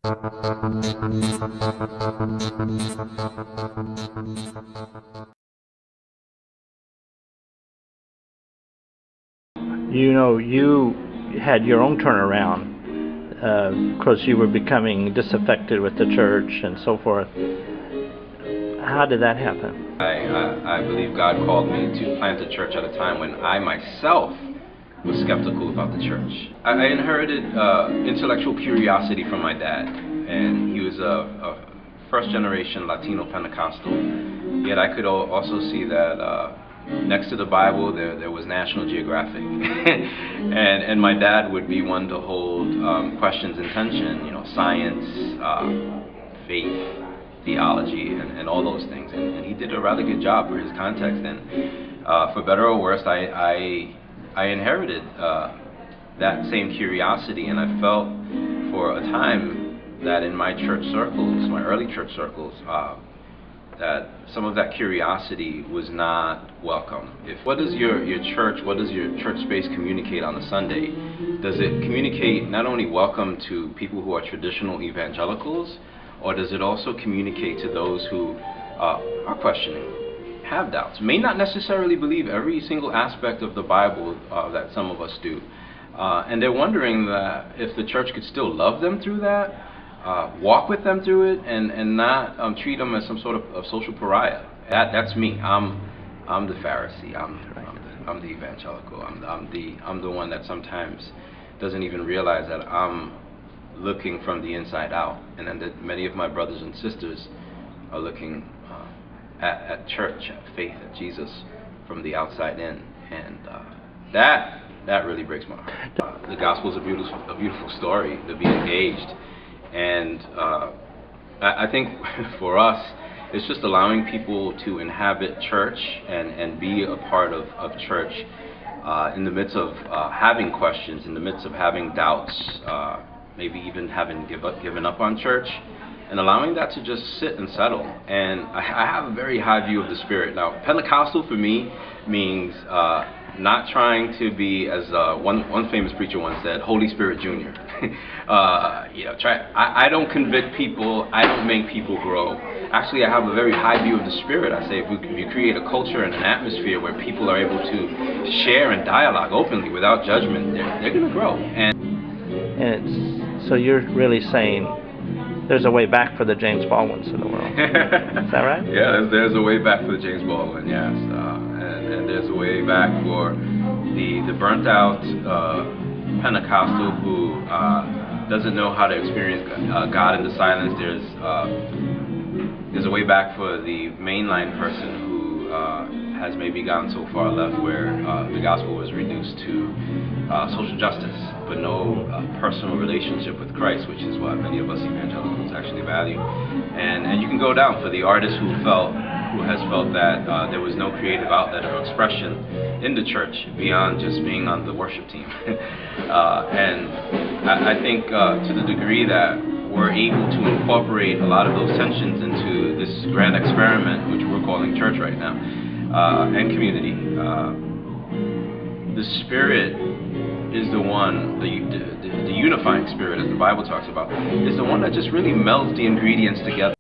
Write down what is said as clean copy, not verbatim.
You know, you had your own turnaround because you were becoming disaffected with the church and so forth. How did that happen? I believe God called me to plant a church at a time when I myself was skeptical about the church. I inherited intellectual curiosity from my dad, and he was a first-generation Latino Pentecostal. Yet I could also see that next to the Bible there was National Geographic, and my dad would be one to hold questions in tension, you know, science, faith, theology, and all those things, and he did a rather good job for his context. And for better or worse, I inherited that same curiosity, and I felt for a time that in my church circles, my early church circles, that some of that curiosity was not welcome. What does your church, what does your church space communicate on a Sunday? Does it communicate not only welcome to people who are traditional evangelicals, or does it also communicate to those who are questioning, have doubts, may not necessarily believe every single aspect of the Bible that some of us do, and they're wondering that if the church could still love them through that, walk with them through it, and not treat them as some sort of social pariah. That's me. I'm the Pharisee. I'm the evangelical. I'm the one that sometimes doesn't even realize that I'm looking from the inside out, and then that many of my brothers and sisters are looking at church, at faith, at Jesus from the outside in, and that really breaks my heart. The gospel is a beautiful story to be engaged, and I think for us, it's just allowing people to inhabit church and be a part of church in the midst of having questions, in the midst of having doubts, maybe even having given up on church, and allowing that to just sit and settle. And I have a very high view of the Spirit. Now, Pentecostal for me means not trying to be, as one famous preacher once said, Holy Spirit Junior. You know, I don't convict people, I don't make people grow. Actually, I have a very high view of the Spirit. I say if you create a culture and an atmosphere where people are able to share and dialogue openly without judgment, they're going to grow. So you're really saying there's a way back for the James Baldwins of the world. Is that right? Yeah, there's a way back for the James Baldwin, yes. And there's a way back for the burnt out Pentecostal who doesn't know how to experience God in the silence. There's a way back for the mainline person who has maybe gone so far left where the gospel was reduced to social justice, but no personal relationship with Christ, which is what many of us evangelicals actually value. And you can go down for the artist who has felt that there was no creative outlet or expression in the church beyond just being on the worship team. And I think to the degree that we're able to incorporate a lot of those tensions into this grand experiment, which we're calling church right now, and community, the Spirit is the one, the unifying Spirit, as the Bible talks about, is the one that just really melds the ingredients together.